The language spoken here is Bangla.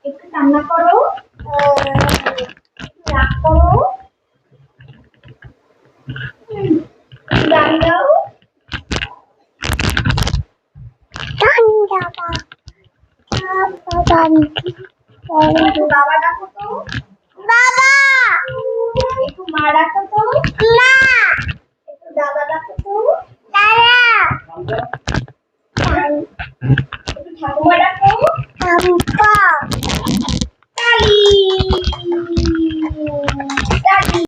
একটু কান্না করো, রাগ করো, গান গাও, একটু বাবা ডাকো তো, একটু মা ডাকো তো, একটু দাদা ডাকো তো, একটু ঠাকুমা ডাকো,